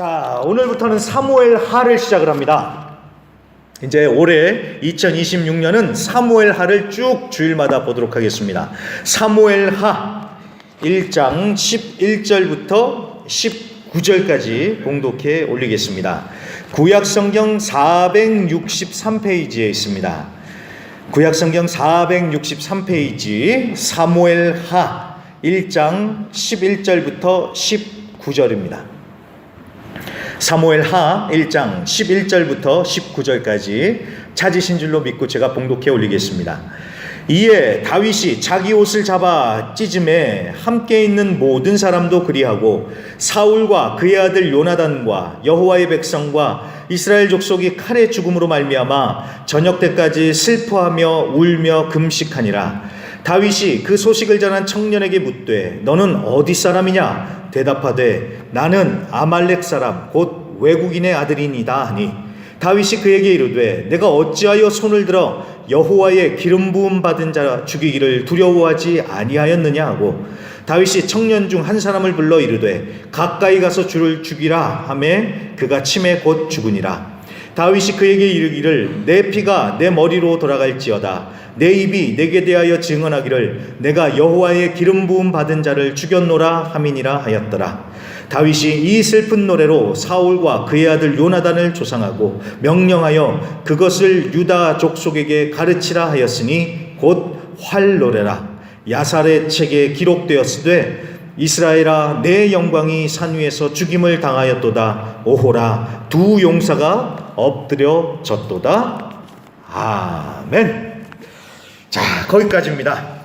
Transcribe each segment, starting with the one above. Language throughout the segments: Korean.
자, 오늘부터는 사무엘하를 시작을 합니다. 이제 올해 2026년은 사무엘하를 쭉 주일마다 보도록 하겠습니다. 사무엘하 1장 11절부터 19절까지 봉독해 올리겠습니다. 구약성경 463페이지에 있습니다. 구약성경 463페이지 사무엘하 1장 11절부터 19절입니다. 사무엘하 1장 11절부터 19절까지 찾으신 줄로 믿고 제가 봉독해 올리겠습니다. 이에 다윗이 자기 옷을 잡아 찢음에 함께 있는 모든 사람도 그리하고 사울과 그의 아들 요나단과 여호와의 백성과 이스라엘 족속이 칼의 죽음으로 말미암아 저녁 때까지 슬퍼하며 울며 금식하니라. 다윗이 그 소식을 전한 청년에게 묻되 너는 어디 사람이냐? 대답하되 나는 아말렉 사람 곧 외국인의 아들이니이다 하니 다윗이 그에게 이르되 내가 어찌하여 손을 들어 여호와의 기름 부음 받은 자 죽이기를 두려워하지 아니하였느냐 하고 다윗이 청년 중 한 사람을 불러 이르되 가까이 가서 주를 죽이라 하매 그가 침에 곧 죽으니라. 다윗이 그에게 이르기를 내 피가 내 머리로 돌아갈지어다. 내 입이 내게 대하여 증언하기를 내가 여호와의 기름 부음 받은 자를 죽였노라 함이니라 하였더라. 다윗이 이 슬픈 노래로 사울과 그의 아들 요나단을 조상하고 명령하여 그것을 유다 족속에게 가르치라 하였으니 곧 활노래라. 야살의 책에 기록되었으되 이스라엘아 내 영광이 산 위에서 죽임을 당하였도다. 오호라 두 용사가 엎드려졌도다. 아멘. 자, 거기까지입니다.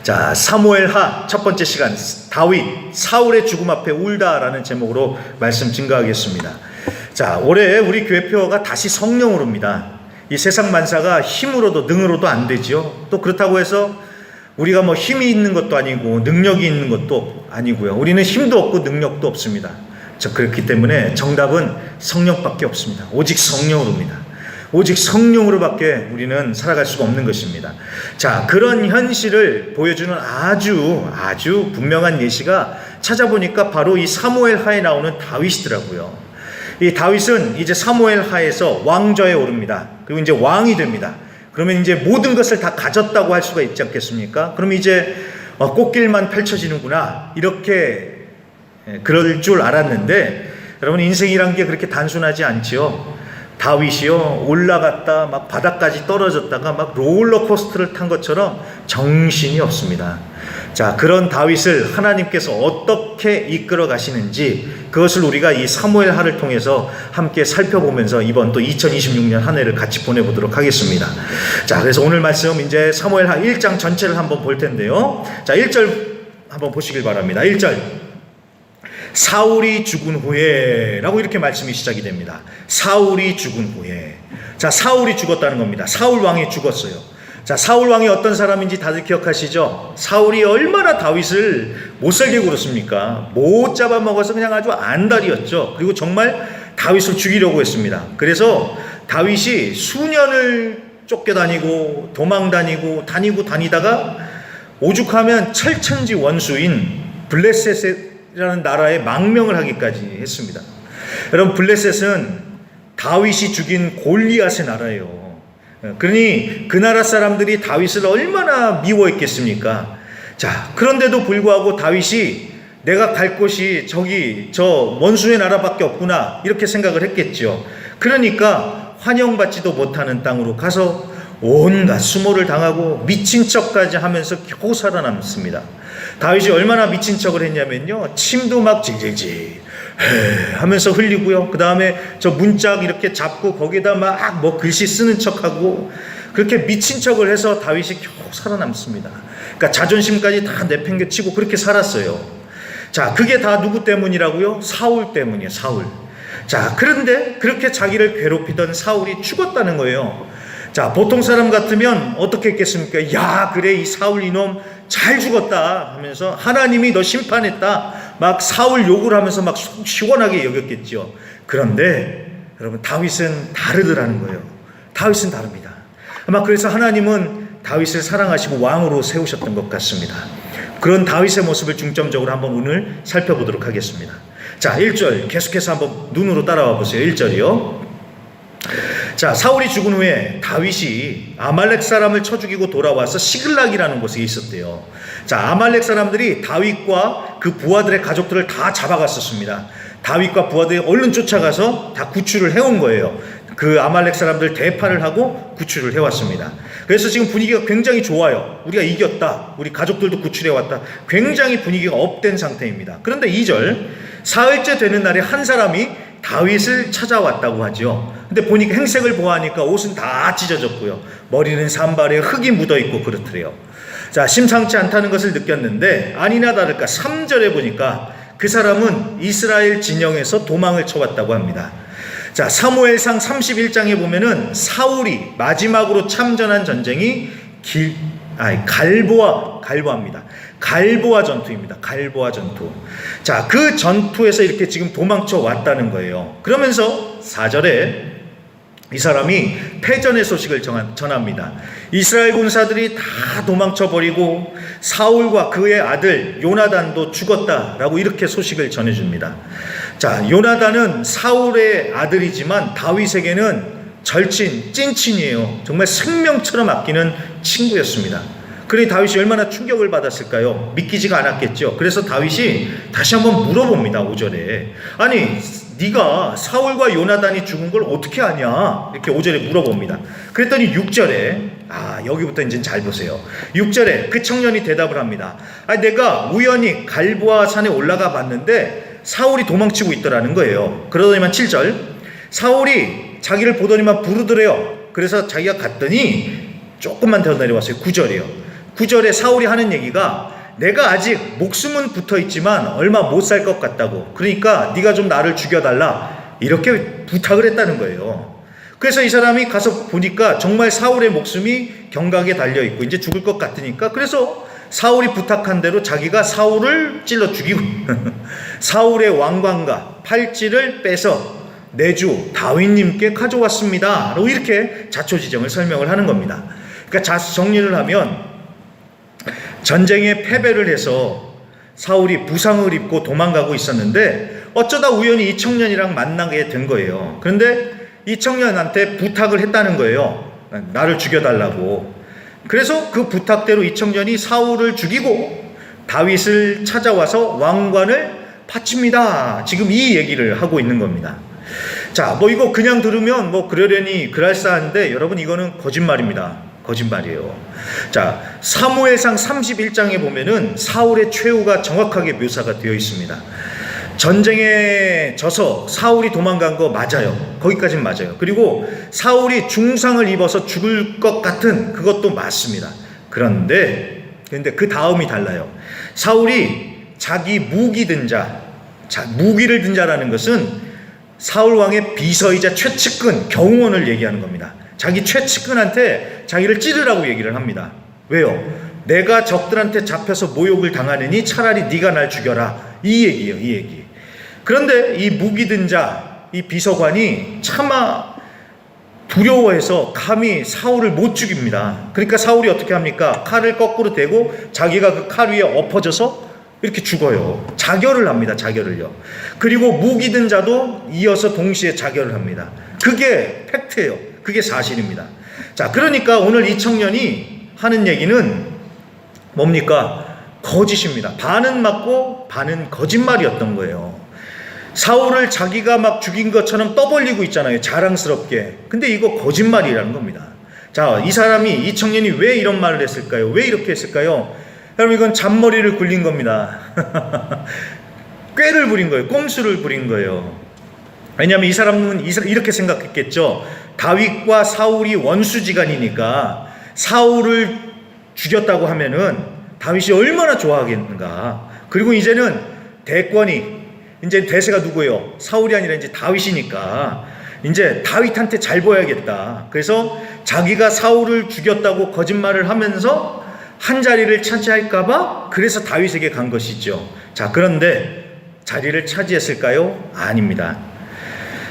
자, 사무엘하 첫 번째 시간 다윗 사울의 죽음 앞에 울다라는 제목으로 말씀 증거하겠습니다. 자, 올해 우리 교회표가 다시 성령으로입니다. 이 세상 만사가 힘으로도 능으로도 안 되죠. 또 그렇다고 해서 우리가 뭐 힘이 있는 것도 아니고 능력이 있는 것도 아니고요. 우리는 힘도 없고 능력도 없습니다. 그렇기 때문에 정답은 성령밖에 없습니다. 오직 성령으로입니다. 오직 성령으로밖에 우리는 살아갈 수가 없는 것입니다. 자, 그런 현실을 보여주는 아주 분명한 예시가 찾아보니까 바로 이 사무엘하에 나오는 다윗이더라고요. 이 다윗은 이제 사무엘하에서 왕좌에 오릅니다. 그리고 이제 왕이 됩니다. 그러면 이제 모든 것을 다 가졌다고 할 수가 있지 않겠습니까? 그럼 이제 꽃길만 펼쳐지는구나 이렇게 그럴 줄 알았는데 여러분 인생이란 게 그렇게 단순하지 않지요. 다윗이요 올라갔다 막 바닥까지 떨어졌다가 막 롤러코스터를 탄 것처럼 정신이 없습니다. 자, 그런 다윗을 하나님께서 어떻게 이끌어 가시는지 그것을 우리가 이 사무엘하를 통해서 함께 살펴보면서 이번 또 2026년 한 해를 같이 보내보도록 하겠습니다. 자, 그래서 오늘 말씀 이제 사무엘하 1장 전체를 한번 볼 텐데요. 자, 1절 한번 보시길 바랍니다. 1절 사울이 죽은 후에 라고 이렇게 말씀이 시작이 됩니다. 사울이 죽은 후에. 자, 사울이 죽었다는 겁니다. 사울 왕이 죽었어요. 자, 사울 왕이 어떤 사람인지 다들 기억하시죠? 사울이 얼마나 다윗을 못살게 굴었습니까? 못 잡아먹어서 그냥 아주 안달이었죠. 그리고 정말 다윗을 죽이려고 했습니다. 그래서 다윗이 수년을 쫓겨다니고 다니다가 오죽하면 철천지 원수인 블레셋이라는 나라에 망명을 하기까지 했습니다. 여러분, 블레셋은 다윗이 죽인 골리앗의 나라예요. 그러니 그 나라 사람들이 다윗을 얼마나 미워했겠습니까? 자, 그런데도 불구하고 다윗이 내가 갈 곳이 저 원수의 나라밖에 없구나 이렇게 생각을 했겠죠. 그러니까 환영받지도 못하는 땅으로 가서 온갖 수모를 당하고 미친 척까지 하면서 겨우 살아남습니다. 다윗이 얼마나 미친 척을 했냐면요, 침도 막 질질질 하면서 흘리고요. 그 다음에 저 문짝 이렇게 잡고 거기에다 막 뭐 글씨 쓰는 척하고 그렇게 미친 척을 해서 다윗이 겨우 살아남습니다. 그러니까 자존심까지 다 내팽개치고 그렇게 살았어요. 자, 그게 다 누구 때문이라고요? 사울 때문이에요. 사울. 자, 그런데 그렇게 자기를 괴롭히던 사울이 죽었다는 거예요. 자, 보통 사람 같으면 어떻게 했겠습니까? 야, 그래, 이 사울 이놈 잘 죽었다 하면서 하나님이 너 심판했다 막 사울 욕을 하면서 막 속 시원하게 여겼겠죠. 그런데 여러분, 다윗은 다르더라는 거예요. 다윗은 다릅니다. 아마 그래서 하나님은 다윗을 사랑하시고 왕으로 세우셨던 것 같습니다. 그런 다윗의 모습을 중점적으로 한번 오늘 살펴보도록 하겠습니다. 자, 1절 계속해서 한번 눈으로 따라와 보세요. 1절이요. 자, 사울이 죽은 후에 다윗이 아말렉 사람을 쳐 죽이고 돌아와서 시글락이라는 곳에 있었대요. 자, 아말렉 사람들이 다윗과 그 부하들의 가족들을 다 잡아갔었습니다. 다윗과 부하들이 얼른 쫓아가서 다 구출을 해온 거예요. 그 아말렉 사람들 대파를 하고 구출을 해왔습니다. 그래서 지금 분위기가 굉장히 좋아요. 우리가 이겼다. 우리 가족들도 구출해왔다. 굉장히 분위기가 업된 상태입니다. 그런데 2절, 사흘째 되는 날에 한 사람이 다윗을 찾아왔다고 하죠. 근데 보니까 행색을 보아하니까 옷은 다 찢어졌고요. 머리는 산발에 흙이 묻어있고 그렇더래요. 자, 심상치 않다는 것을 느꼈는데 아니나 다를까 3절에 보니까 그 사람은 이스라엘 진영에서 도망을 쳐왔다고 합니다. 자, 사무엘상 31장에 보면은 사울이 마지막으로 참전한 전쟁이 갈보아입니다. 갈보아 전투입니다. 갈보아 전투. 자, 그 전투에서 이렇게 지금 도망쳐 왔다는 거예요. 그러면서 4절에 이 사람이 패전의 소식을 전합니다. 이스라엘 군사들이 다 도망쳐버리고 사울과 그의 아들 요나단도 죽었다라고 이렇게 소식을 전해줍니다. 자, 요나단은 사울의 아들이지만 다윗에게는 절친, 찐친이에요. 정말 생명처럼 아끼는 친구였습니다. 그러니 다윗이 얼마나 충격을 받았을까요? 믿기지가 않았겠죠. 그래서 다윗이 다시 한번 물어봅니다. 5절에. 아니, 네가 사울과 요나단이 죽은 걸 어떻게 아냐? 이렇게 5절에 물어봅니다. 그랬더니 6절에, 여기부터 이제 잘 보세요. 6절에 그 청년이 대답을 합니다. 내가 우연히 갈보아 산에 올라가 봤는데 사울이 도망치고 있더라는 거예요. 그러더니만 7절, 사울이 자기를 보더니만 부르더래요. 그래서 자기가 갔더니 조금만 더 내려왔어요. 9절이요. 9절에 사울이 하는 얘기가 내가 아직 목숨은 붙어 있지만 얼마 못 살 것 같다고. 그러니까 네가 좀 나를 죽여달라. 이렇게 부탁을 했다는 거예요. 그래서 이 사람이 가서 보니까 정말 사울의 목숨이 경각에 달려 있고 이제 죽을 것 같으니까 그래서 사울이 부탁한 대로 자기가 사울을 찔러 죽이고 사울의 왕관과 팔찌를 빼서 내주 다윗님께 가져왔습니다. 라고 이렇게 자초지정을 설명을 하는 겁니다. 그러니까 정리를 하면 전쟁에 패배를 해서 사울이 부상을 입고 도망가고 있었는데 어쩌다 우연히 이 청년이랑 만나게 된 거예요. 그런데 이 청년한테 부탁을 했다는 거예요. 나를 죽여달라고. 그래서 그 부탁대로 이 청년이 사울을 죽이고 다윗을 찾아와서 왕관을 바칩니다. 지금 이 얘기를 하고 있는 겁니다. 자, 이거 그냥 들으면 그러려니 그럴싸한데 여러분 이거는 거짓말입니다. 거짓말이에요. 자, 사무엘상 31장에 보면은 사울의 최후가 정확하게 묘사가 되어 있습니다. 전쟁에 져서 사울이 도망간 거 맞아요. 거기까지는 맞아요. 그리고 사울이 중상을 입어서 죽을 것 같은 그것도 맞습니다. 그런데 그 다음이 달라요. 사울이 자기 무기를 든 자라는 것은 사울 왕의 비서이자 최측근 경호원을 얘기하는 겁니다. 자기 최측근한테 자기를 찌르라고 얘기를 합니다. 왜요? 내가 적들한테 잡혀서 모욕을 당하느니 차라리 네가 날 죽여라. 이 얘기예요. 이 얘기. 그런데 이 무기 든 자, 이 비서관이 차마 두려워해서 감히 사울을 못 죽입니다. 그러니까 사울이 어떻게 합니까? 칼을 거꾸로 대고 자기가 그 칼 위에 엎어져서 이렇게 죽어요. 자결을 합니다. 자결을요. 그리고 무기 든 자도 이어서 동시에 자결을 합니다. 그게 팩트예요. 그게 사실입니다. 자, 그러니까 오늘 이 청년이 하는 얘기는 뭡니까? 거짓입니다. 반은 맞고 반은 거짓말이었던 거예요. 사울을 자기가 막 죽인 것처럼 떠벌리고 있잖아요. 자랑스럽게. 근데 이거 거짓말이라는 겁니다. 자, 이 청년이 왜 이런 말을 했을까요? 왜 이렇게 했을까요? 여러분, 이건 잔머리를 굴린 겁니다. 꾀를 부린 거예요. 꼼수를 부린 거예요. 왜냐하면 이 사람은 이렇게 생각했겠죠. 다윗과 사울이 원수지간이니까 사울을 죽였다고 하면은 다윗이 얼마나 좋아하겠는가. 그리고 이제는 대권이 이제 대세가 누구예요? 사울이 아니라 이제 다윗이니까 이제 다윗한테 잘 보여야겠다. 그래서 자기가 사울을 죽였다고 거짓말을 하면서 한 자리를 차지할까봐 그래서 다윗에게 간 것이죠. 자, 그런데 자리를 차지했을까요? 아닙니다.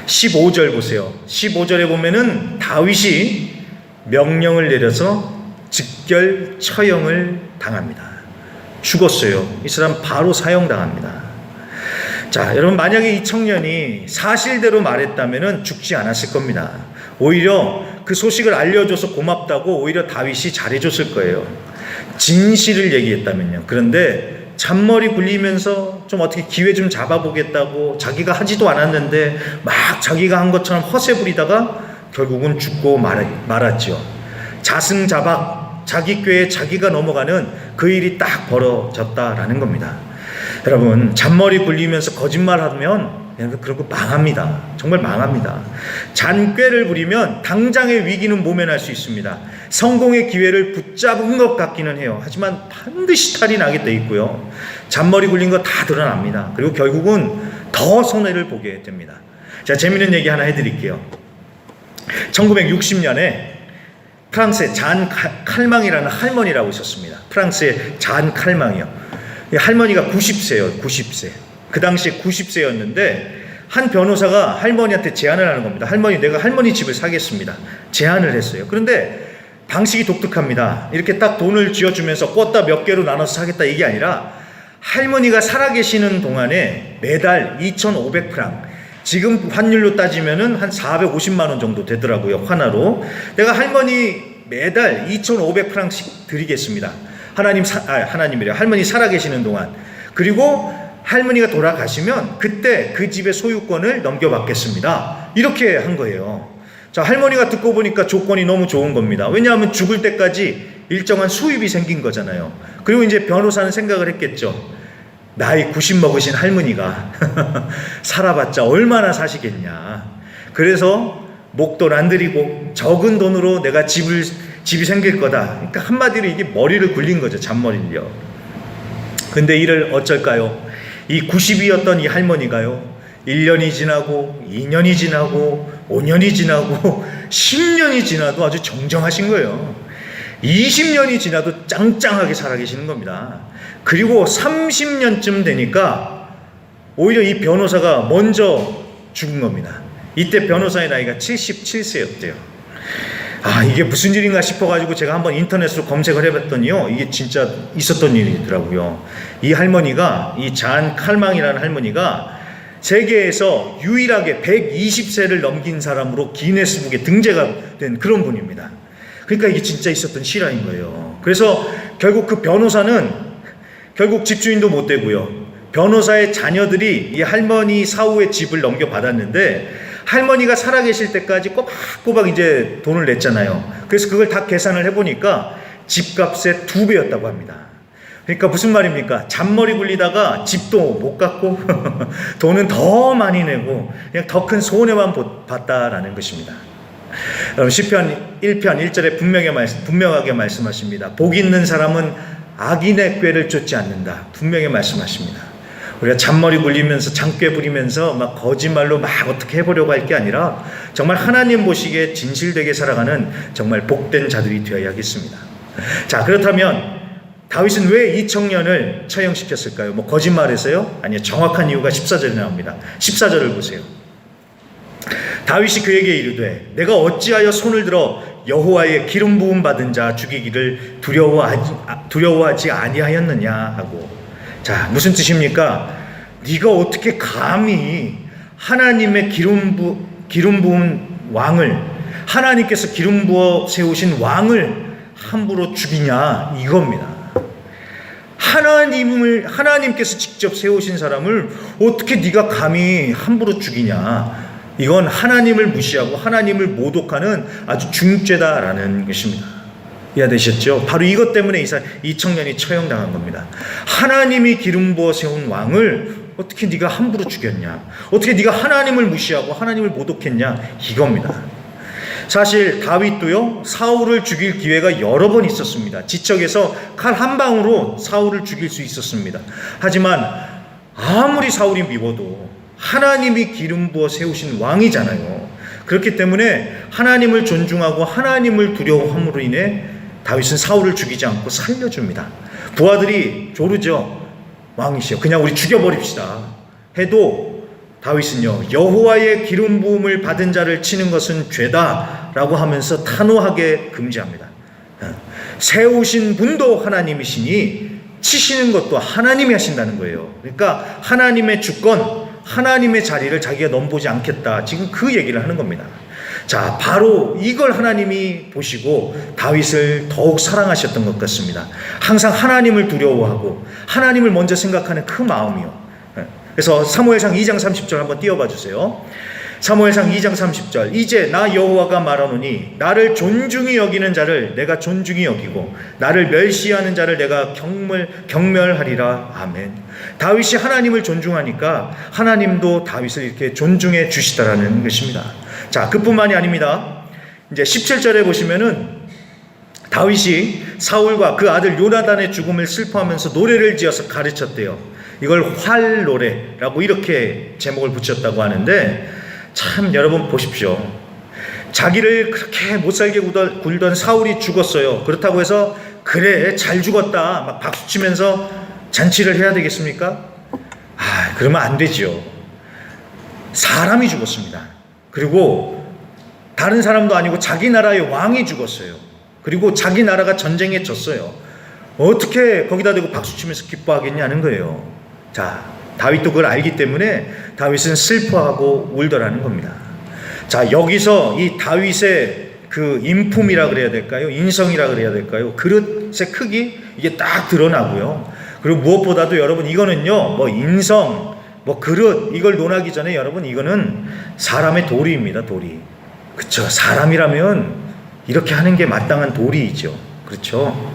15절 보세요. 15절에 보면은 다윗이 명령을 내려서 즉결 처형을 당합니다. 죽었어요. 이 사람 바로 사형당합니다. 자, 여러분, 만약에 이 청년이 사실대로 말했다면 죽지 않았을 겁니다. 오히려 그 소식을 알려줘서 고맙다고 오히려 다윗이 잘해줬을 거예요. 진실을 얘기했다면요. 그런데 잔머리 굴리면서 좀 어떻게 기회 좀 잡아보겠다고 자기가 하지도 않았는데 막 자기가 한 것처럼 허세 부리다가 결국은 죽고 말았죠. 자승자박, 자기 꾀에 자기가 넘어가는 그 일이 딱 벌어졌다라는 겁니다. 여러분, 잔머리 굴리면서 거짓말하면 그런 거 망합니다. 정말 망합니다. 잔꾀를 부리면 당장의 위기는 모면할 수 있습니다. 성공의 기회를 붙잡은 것 같기는 해요. 하지만 반드시 탈이 나게 돼 있고요. 잔머리 굴린 거 다 드러납니다. 그리고 결국은 더 손해를 보게 됩니다. 자, 재미있는 얘기 하나 해드릴게요. 1960년에 프랑스의 잔 칼망이라는 할머니라고 있었습니다. 프랑스의 잔 칼망이요. 할머니가 90세예요. 90세. 그 당시에 90세였는데 한 변호사가 할머니한테 제안을 하는 겁니다. 할머니, 내가 할머니 집을 사겠습니다. 제안을 했어요. 그런데 방식이 독특합니다. 이렇게 딱 돈을 쥐어주면서 꽂다 몇 개로 나눠서 사겠다 이게 아니라 할머니가 살아계시는 동안에 매달 2,500프랑, 지금 환율로 따지면은 한 450만 원 정도 되더라고요. 환화로. 내가 할머니 매달 2,500프랑씩 드리겠습니다. 하나님이래요. 할머니 살아계시는 동안. 그리고 할머니가 돌아가시면 그때 그 집의 소유권을 넘겨받겠습니다. 이렇게 한 거예요. 자, 할머니가 듣고 보니까 조건이 너무 좋은 겁니다. 왜냐하면 죽을 때까지 일정한 수입이 생긴 거잖아요. 그리고 이제 변호사는 생각을 했겠죠. 나이 90 먹으신 할머니가 살아봤자 얼마나 사시겠냐. 그래서 목돈 안 들이고 적은 돈으로 내가 집이 생길 거다. 그러니까 한마디로 이게 머리를 굴린 거죠. 잔머리를요. 근데 이를 어쩔까요? 이 90이었던 이 할머니가요, 1년이 지나고 2년이 지나고 5년이 지나고 10년이 지나도 아주 정정하신 거예요. 20년이 지나도 짱짱하게 살아계시는 겁니다. 그리고 30년쯤 되니까 오히려 이 변호사가 먼저 죽은 겁니다. 이때 변호사의 나이가 77세였대요. 아, 이게 무슨 일인가 싶어가지고 제가 한번 인터넷으로 검색을 해봤더니요, 이게 진짜 있었던 일이더라고요. 이 할머니가, 이 잔 칼망이라는 할머니가 세계에서 유일하게 120세를 넘긴 사람으로 기네스북에 등재가 된 그런 분입니다. 그러니까 이게 진짜 있었던 실화인 거예요. 그래서 결국 그 변호사는 결국 집주인도 못 되고요. 변호사의 자녀들이 이 할머니 사후의 집을 넘겨받았는데 할머니가 살아계실 때까지 꼬박꼬박 이제 돈을 냈잖아요. 그래서 그걸 다 계산을 해보니까 집값의 2배였다고 합니다. 그러니까 무슨 말입니까? 잔머리 굴리다가 집도 못 갖고 돈은 더 많이 내고 그냥 더 큰 손해만 봤다라는 것입니다. 시편 1편 1절에 분명하게 말씀하십니다. 복 있는 사람은 악인의 꾀를 쫓지 않는다. 분명히 말씀하십니다. 우리가 잔머리 굴리면서 장꾀 부리면서 막 거짓말로 막 어떻게 해보려고 할 게 아니라 정말 하나님 보시기에 진실되게 살아가는 정말 복된 자들이 되어야겠습니다. 자, 그렇다면 다윗은 왜 이 청년을 처형시켰을까요? 뭐 거짓말해서요? 아니요, 정확한 이유가 14절에 나옵니다. 14절을 보세요. 다윗이 그에게 이르되 내가 어찌하여 손을 들어 여호와의 기름 부음 받은 자 죽이기를 두려워하지 아니하였느냐 하고. 자, 무슨 뜻입니까? 네가 어떻게 감히 하나님의 기름 부은 왕을, 하나님께서 기름 부어 세우신 왕을 함부로 죽이냐, 이겁니다. 하나님께서 직접 세우신 사람을 어떻게 네가 감히 함부로 죽이냐. 이건 하나님을 무시하고 하나님을 모독하는 아주 중죄다라는 것입니다. 이해되셨죠? 바로 이것 때문에 이 청년이 처형당한 겁니다. 하나님이 기름 부어 세운 왕을 어떻게 네가 함부로 죽였냐? 어떻게 네가 하나님을 무시하고 하나님을 모독했냐? 이겁니다. 사실 다윗도요, 사울을 죽일 기회가 여러 번 있었습니다. 지척에서 칼 한 방으로 사울을 죽일 수 있었습니다. 하지만 아무리 사울이 미워도 하나님이 기름 부어 세우신 왕이잖아요. 그렇기 때문에 하나님을 존중하고 하나님을 두려워함으로 인해 다윗은 사울을 죽이지 않고 살려줍니다. 부하들이 조르죠. 왕이시여, 그냥 우리 죽여버립시다 해도 다윗은요, 여호와의 기름 부음을 받은 자를 치는 것은 죄다라고 하면서 단호하게 금지합니다. 세우신 분도 하나님이시니 치시는 것도 하나님이 하신다는 거예요. 그러니까 하나님의 주권, 하나님의 자리를 자기가 넘보지 않겠다. 지금 그 얘기를 하는 겁니다. 자, 바로 이걸 하나님이 보시고 다윗을 더욱 사랑하셨던 것 같습니다. 항상 하나님을 두려워하고 하나님을 먼저 생각하는 그 마음이요. 그래서 사무엘상 2장 30절 한번 띄워봐 주세요. 사무엘상 2장 30절. 이제 나 여호와가 말하노니 나를 존중히 여기는 자를 내가 존중히 여기고 나를 멸시하는 자를 내가 경멸하리라. 아멘. 다윗이 하나님을 존중하니까 하나님도 다윗을 이렇게 존중해 주시더라는 것입니다. 자, 그뿐만이 아닙니다. 이제 17절에 보시면은 다윗이 사울과 그 아들 요나단의 죽음을 슬퍼하면서 노래를 지어서 가르쳤대요. 이걸 활노래라고 이렇게 제목을 붙였다고 하는데, 참 여러분 보십시오. 자기를 그렇게 못살게 굴던 사울이 죽었어요. 그렇다고 해서 그래 잘 죽었다 막 박수치면서 잔치를 해야 되겠습니까? 그러면 안 되죠. 사람이 죽었습니다. 그리고 다른 사람도 아니고 자기 나라의 왕이 죽었어요. 그리고 자기 나라가 전쟁에 졌어요. 어떻게 거기다 대고 박수치면서 기뻐하겠냐는 거예요. 자, 다윗도 그걸 알기 때문에 다윗은 슬퍼하고 울더라는 겁니다. 자, 여기서 이 다윗의 그 인품이라 그래야 될까요? 인성이라 그래야 될까요? 그릇의 크기, 이게 딱 드러나고요. 그리고 무엇보다도 여러분, 이거는요, 뭐 인성, 뭐 그릇, 이걸 논하기 전에 여러분, 이거는 사람의 도리입니다. 도리. 그렇죠. 사람이라면 이렇게 하는 게 마땅한 도리이죠. 그렇죠.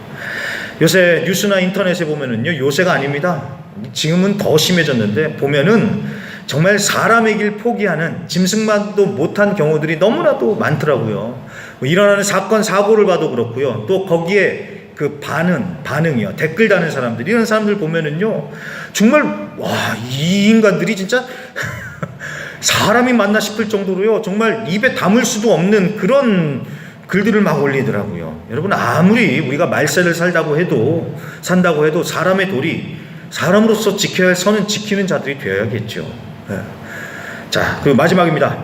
요새 뉴스나 인터넷에 보면은요, 요새가 아닙니다. 지금은 더 심해졌는데 보면은 정말 사람의 길 포기하는, 짐승만도 못한 경우들이 너무나도 많더라고요. 뭐 일어나는 사건 사고를 봐도 그렇고요. 또 거기에 그 반응이요. 댓글 다는 사람들, 이런 사람들 보면은요, 정말 이 인간들이 진짜 사람이 맞나 싶을 정도로요, 정말 입에 담을 수도 없는 그런 글들을 막 올리더라고요. 여러분, 아무리 우리가 말세를 산다고 해도 사람의 도리, 사람으로서 지켜야 할 선은 지키는 자들이 되어야겠죠. 자, 그 마지막입니다.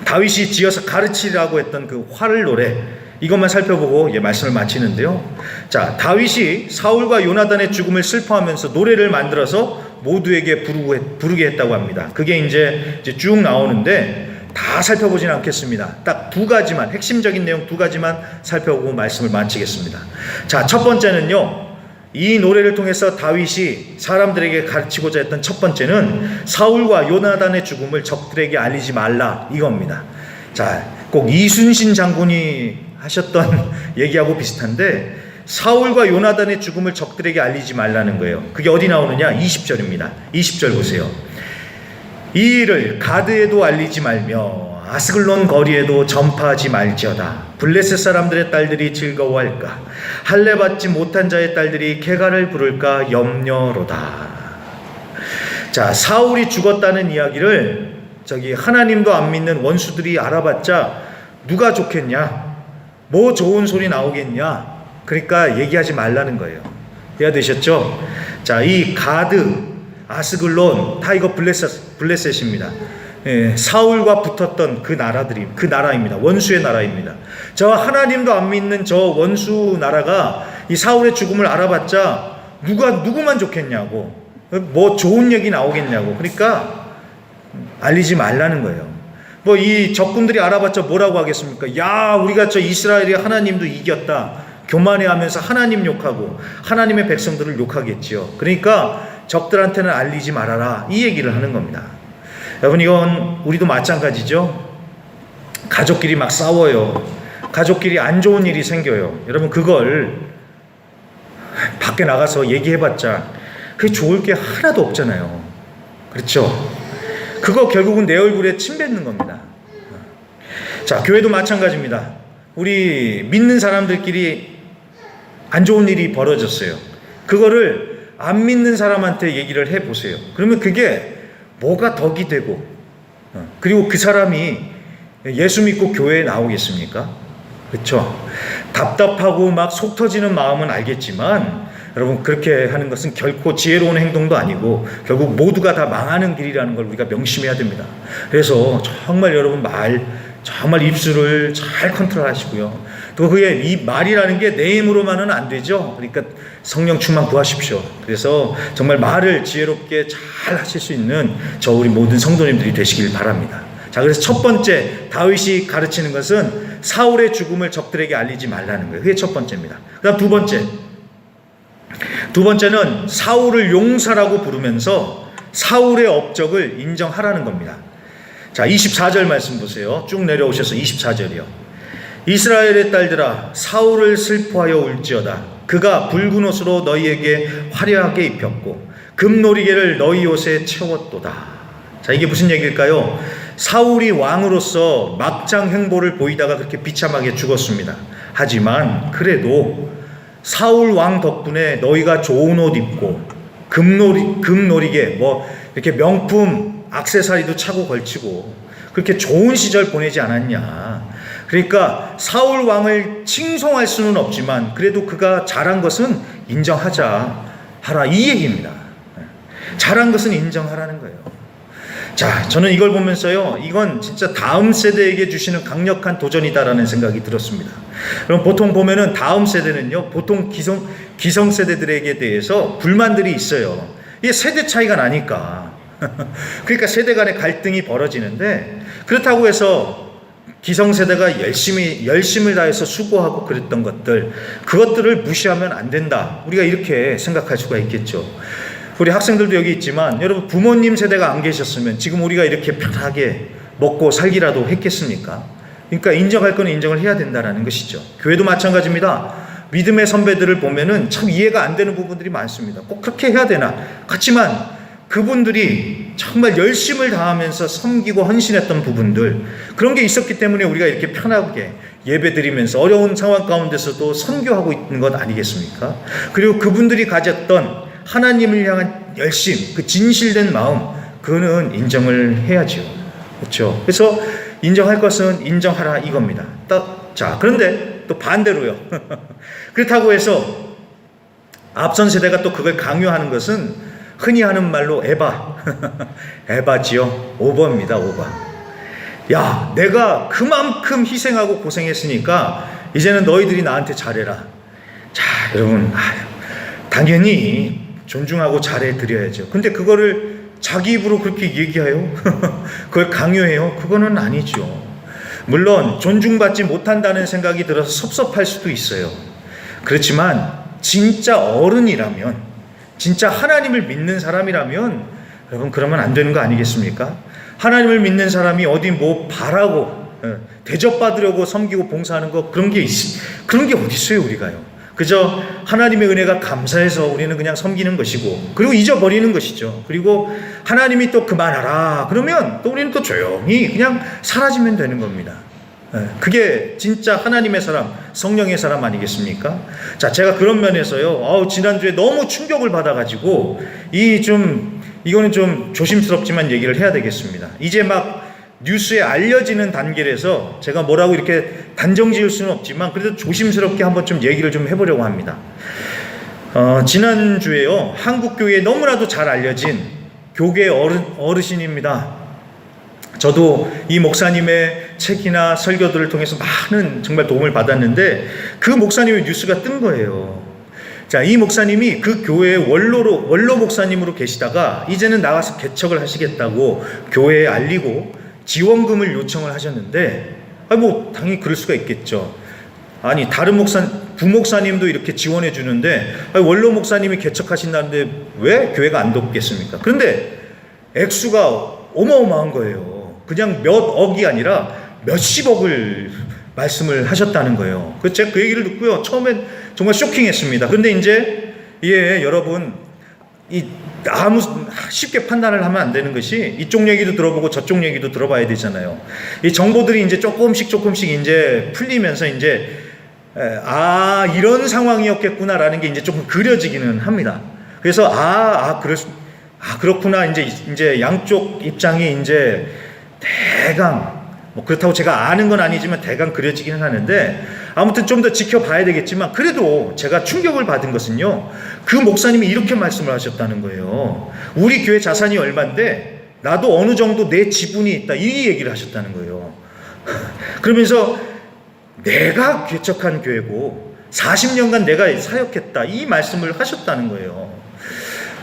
다윗이 지어서 가르치라고 했던 그 활 노래, 이것만 살펴보고 말씀을 마치는데요. 자, 다윗이 사울과 요나단의 죽음을 슬퍼하면서 노래를 만들어서 모두에게 부르게 했다고 합니다. 그게 이제 쭉 나오는데 다 살펴보진 않겠습니다. 딱 두 가지만, 핵심적인 내용 두 가지만 살펴보고 말씀을 마치겠습니다. 자, 첫 번째는요, 이 노래를 통해서 다윗이 사람들에게 가르치고자 했던 첫 번째는 사울과 요나단의 죽음을 적들에게 알리지 말라, 이겁니다. 자, 꼭 이순신 장군이 하셨던 얘기하고 비슷한데, 사울과 요나단의 죽음을 적들에게 알리지 말라는 거예요. 그게 어디 나오느냐? 20절입니다. 20절 보세요. 이 일을 가드에도 알리지 말며 아스글론 거리에도 전파하지 말지어다. 블레셋 사람들의 딸들이 즐거워할까? 할례 받지 못한 자의 딸들이 쾌가를 부를까 염려로다. 자, 사울이 죽었다는 이야기를 하나님도 안 믿는 원수들이 알아봤자 누가 좋겠냐? 뭐 좋은 소리 나오겠냐? 그러니까 얘기하지 말라는 거예요. 이해되셨죠? 자, 이 가드, 아스글론 다 이거 블레셋입니다. 사울과 붙었던 그 나라입니다. 원수의 나라입니다. 저 하나님도 안 믿는 저 원수 나라가 이 사울의 죽음을 알아봤자 누구만 좋겠냐고, 뭐 좋은 얘기 나오겠냐고. 그러니까 알리지 말라는 거예요. 뭐 이 적군들이 알아봤자 뭐라고 하겠습니까? 야, 우리가 저 이스라엘이 하나님도 이겼다, 교만해하면서 하나님 욕하고 하나님의 백성들을 욕하겠지요. 그러니까 적들한테는 알리지 말아라, 이 얘기를 하는 겁니다. 여러분, 이건 우리도 마찬가지죠. 가족끼리 막 싸워요. 가족끼리 안 좋은 일이 생겨요. 여러분, 그걸 밖에 나가서 얘기해봤자 그게 좋을 게 하나도 없잖아요. 그렇죠? 그거 결국은 내 얼굴에 침 뱉는 겁니다. 자, 교회도 마찬가지입니다. 우리 믿는 사람들끼리 안 좋은 일이 벌어졌어요. 그거를 안 믿는 사람한테 얘기를 해보세요. 그러면 그게 뭐가 덕이 되고, 그리고 그 사람이 예수 믿고 교회에 나오겠습니까? 그렇죠? 답답하고 막 속 터지는 마음은 알겠지만, 여러분, 그렇게 하는 것은 결코 지혜로운 행동도 아니고 결국 모두가 다 망하는 길이라는 걸 우리가 명심해야 됩니다. 그래서 정말 여러분, 정말 입술을 잘 컨트롤하시고요. 또 그게 이 말이라는 게 내 힘으로만은 안 되죠. 그러니까 성령 충만 구하십시오. 그래서 정말 말을 지혜롭게 잘 하실 수 있는 저 우리 모든 성도님들이 되시길 바랍니다. 자, 그래서 첫 번째 다윗이 가르치는 것은 사울의 죽음을 적들에게 알리지 말라는 거예요. 그게 첫 번째입니다. 그다음 두 번째는 사울을 용사라고 부르면서 사울의 업적을 인정하라는 겁니다. 자, 24절 말씀 보세요. 쭉 내려오셔서 24절이요. 이스라엘의 딸들아, 사울을 슬퍼하여 울지어다. 그가 붉은 옷으로 너희에게 화려하게 입혔고 금놀이개를 너희 옷에 채웠도다. 자, 이게 무슨 얘기일까요? 사울이 왕으로서 막장 행보를 보이다가 그렇게 비참하게 죽었습니다. 하지만 그래도 사울 왕 덕분에 너희가 좋은 옷 입고 금놀이개 이렇게 명품 액세서리도 차고 걸치고 그렇게 좋은 시절 보내지 않았냐. 그러니까 사울 왕을 칭송할 수는 없지만 그래도 그가 잘한 것은 하라 이 얘기입니다. 잘한 것은 인정하라는 거예요. 자, 저는 이걸 보면서요, 이건 진짜 다음 세대에게 주시는 강력한 도전이다라는 생각이 들었습니다. 그럼 보통 보면은 다음 세대는요, 보통 기성 세대들에게 대해서 불만들이 있어요. 이게 세대 차이가 나니까. 그러니까 세대 간의 갈등이 벌어지는데, 그렇다고 해서 기성세대가 열심을 다해서 수고하고 그랬던 그것들을 무시하면 안 된다. 우리가 이렇게 생각할 수가 있겠죠. 우리 학생들도 여기 있지만 여러분 부모님 세대가 안 계셨으면 지금 우리가 이렇게 편하게 먹고 살기라도 했겠습니까? 그러니까 인정할 거는 인정을 해야 된다는 것이죠. 교회도 마찬가지입니다. 믿음의 선배들을 보면은 참 이해가 안 되는 부분들이 많습니다. 꼭 그렇게 해야 되나? 그렇지만 그분들이 정말 열심을 다하면서 섬기고 헌신했던 부분들, 그런 게 있었기 때문에 우리가 이렇게 편하게 예배드리면서 어려운 상황 가운데서도 선교하고 있는 것 아니겠습니까? 그리고 그분들이 가졌던 하나님을 향한 열심, 그 진실된 마음, 그거는 인정을 해야죠. 그렇죠? 그래서 인정할 것은 인정하라 이겁니다. 자, 그런데 또 반대로요. 그렇다고 해서 앞선 세대가 또 그걸 강요하는 것은 흔히 하는 말로 에바지요. 오버입니다. 오버. 야, 내가 그만큼 희생하고 고생했으니까 이제는 너희들이 나한테 잘해라. 자, 여러분, 당연히 존중하고 잘해드려야죠. 근데 그거를 자기 입으로 그렇게 얘기해요? 그걸 강요해요? 그거는 아니죠. 물론 존중받지 못한다는 생각이 들어서 섭섭할 수도 있어요. 그렇지만 진짜 어른이라면, 진짜 하나님을 믿는 사람이라면 여러분 그러면 안 되는 거 아니겠습니까? 하나님을 믿는 사람이 어디 바라고 대접받으려고 섬기고 봉사하는 거 그런 게 어디 있어요? 우리가요. 그저 하나님의 은혜가 감사해서 우리는 그냥 섬기는 것이고, 그리고 잊어버리는 것이죠. 그리고 하나님이 또 그만하라 그러면 또 우리는 또 조용히 그냥 사라지면 되는 겁니다. 그게 진짜 하나님의 사람, 성령의 사람 아니겠습니까? 자, 제가 그런 면에서요, 지난주에 너무 충격을 받아가지고 이거는 좀 조심스럽지만 얘기를 해야 되겠습니다. 이제 막 뉴스에 알려지는 단계에서 제가 뭐라고 이렇게 단정 지을 수는 없지만 그래도 조심스럽게 한번 좀 얘기를 좀 해보려고 합니다. 지난주에요, 한국교회에 너무나도 잘 알려진 교계 어르신입니다. 저도 이 목사님의 책이나 설교들을 통해서 많은 정말 도움을 받았는데 그 목사님의 뉴스가 뜬 거예요. 자, 이 목사님이 그 교회의 원로 목사님으로 계시다가 이제는 나가서 개척을 하시겠다고 교회에 알리고 지원금을 요청을 하셨는데, 당연히 그럴 수가 있겠죠. 아니, 다른 부목사님도 이렇게 지원해 주는데, 원로 목사님이 개척하신다는데 왜 교회가 안 돕겠습니까? 그런데 액수가 어마어마한 거예요. 그냥 몇 억이 아니라 몇십억을 말씀을 하셨다는 거예요. 그래서 제가 그 얘기를 듣고요, 처음엔 정말 쇼킹했습니다. 그런데 이제, 여러분, 아무 쉽게 판단을 하면 안 되는 것이 이쪽 얘기도 들어보고 저쪽 얘기도 들어봐야 되잖아요. 이 정보들이 이제 조금씩 이제 풀리면서 이제 이런 상황이었겠구나라는 게 이제 조금 그려지기는 합니다. 그래서 그렇구나. 이제 양쪽 입장이 이제 대강 그렇다고 제가 아는 건 아니지만 대강 그려지기는 하는데, 아무튼 좀 더 지켜봐야 되겠지만 그래도 제가 충격을 받은 것은요, 그 목사님이 이렇게 말씀을 하셨다는 거예요. 우리 교회 자산이 얼마인데 나도 어느 정도 내 지분이 있다, 이 얘기를 하셨다는 거예요. 그러면서 내가 개척한 교회고 40년간 내가 사역했다, 이 말씀을 하셨다는 거예요.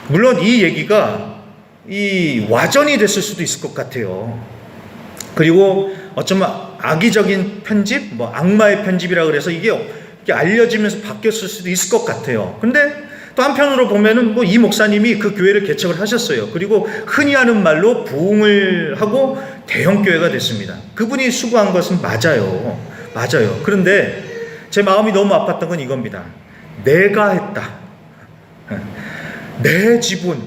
물론 이 얘기가 이 와전이 됐을 수도 있을 것 같아요. 그리고 어쩌면 악의적인 편집, 뭐 악마의 편집이라 그래서 이게 알려지면서 바뀌었을 수도 있을 것 같아요. 근데 또 한편으로 보면은 뭐 이 목사님이 그 교회를 개척을 하셨어요. 그리고 흔히 하는 말로 부흥을 하고 대형 교회가 됐습니다. 그분이 수고한 것은 맞아요. 그런데 제 마음이 너무 아팠던 건 이겁니다. 내가 했다, 내 지분,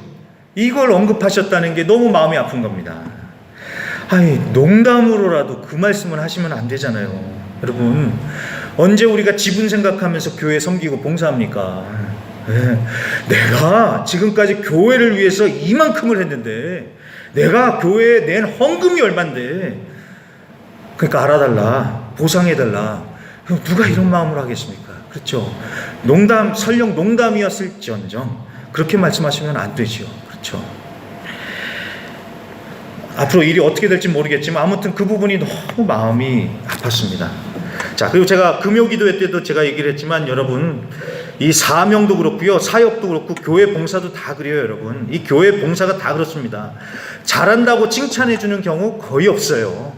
이걸 언급하셨다는 게 너무 마음이 아픈 겁니다. 아니, 농담으로라도 그 말씀을 하시면 안 되잖아요. 여러분, 언제 우리가 지분 생각하면서 교회 섬기고 봉사합니까? 내가 지금까지 교회를 위해서 이만큼을 했는데, 내가 교회에 낸 헌금이 얼만데, 그러니까 알아달라, 보상해달라. 누가 이런 마음으로 하겠습니까? 그렇죠? 설령 농담이었을지언정 그렇게 말씀하시면 안 되죠. 그렇죠? 앞으로 일이 어떻게 될지 모르겠지만 아무튼 그 부분이 너무 마음이 아팠습니다. 자, 그리고 제가 금요기도회 때도 제가 얘기를 했지만, 여러분, 이 사명도 그렇고요, 사역도 그렇고, 교회 봉사도 다 그래요. 여러분, 이 교회 봉사가 다 그렇습니다. 잘한다고 칭찬해 주는 경우 거의 없어요.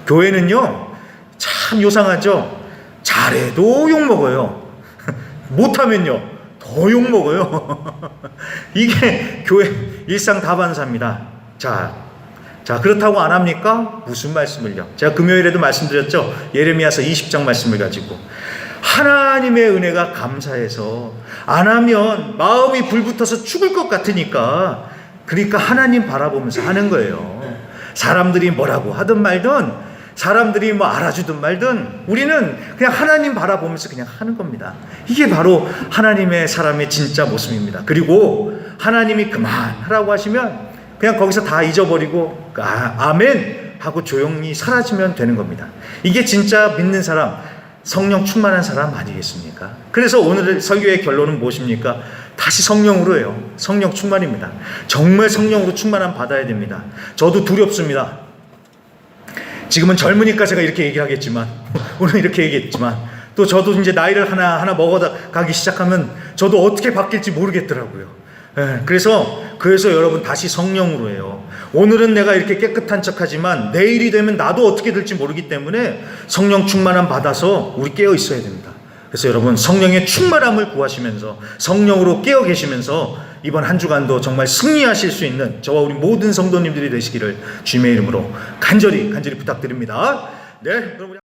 교회는요, 참 요상하죠. 잘해도 욕먹어요. 못하면요, 더 욕먹어요. 이게 교회 일상 다반사입니다. 자, 그렇다고 안 합니까? 무슨 말씀을요? 제가 금요일에도 말씀드렸죠. 예레미야서 20장 말씀을 가지고 하나님의 은혜가 감사해서 안 하면 마음이 불붙어서 죽을 것 같으니까, 그러니까 하나님 바라보면서 하는 거예요. 사람들이 뭐라고 하든 말든, 사람들이 뭐 알아주든 말든, 우리는 그냥 하나님 바라보면서 그냥 하는 겁니다. 이게 바로 하나님의 사람의 진짜 모습입니다. 그리고 하나님이 그만하라고 하시면 그냥 거기서 다 잊어버리고 아멘 하고 조용히 사라지면 되는 겁니다. 이게 진짜 믿는 사람, 성령 충만한 사람 아니겠습니까? 그래서 오늘 설교의 결론은 무엇입니까? 다시 성령으로 해요. 성령 충만입니다. 정말 성령으로 충만함 받아야 됩니다. 저도 두렵습니다. 지금은 젊으니까 제가 이렇게 얘기하겠지만, 오늘 이렇게 얘기했지만, 또 저도 이제 나이를 하나 먹어가기 시작하면 저도 어떻게 바뀔지 모르겠더라고요. 그래서 여러분, 다시 성령으로 해요. 오늘은 내가 이렇게 깨끗한 척하지만 내일이 되면 나도 어떻게 될지 모르기 때문에 성령 충만함 받아서 우리 깨어 있어야 됩니다. 그래서 여러분, 성령의 충만함을 구하시면서 성령으로 깨어 계시면서 이번 한 주간도 정말 승리하실 수 있는 저와 우리 모든 성도님들이 되시기를 주님의 이름으로 간절히 부탁드립니다. 네, 여러분.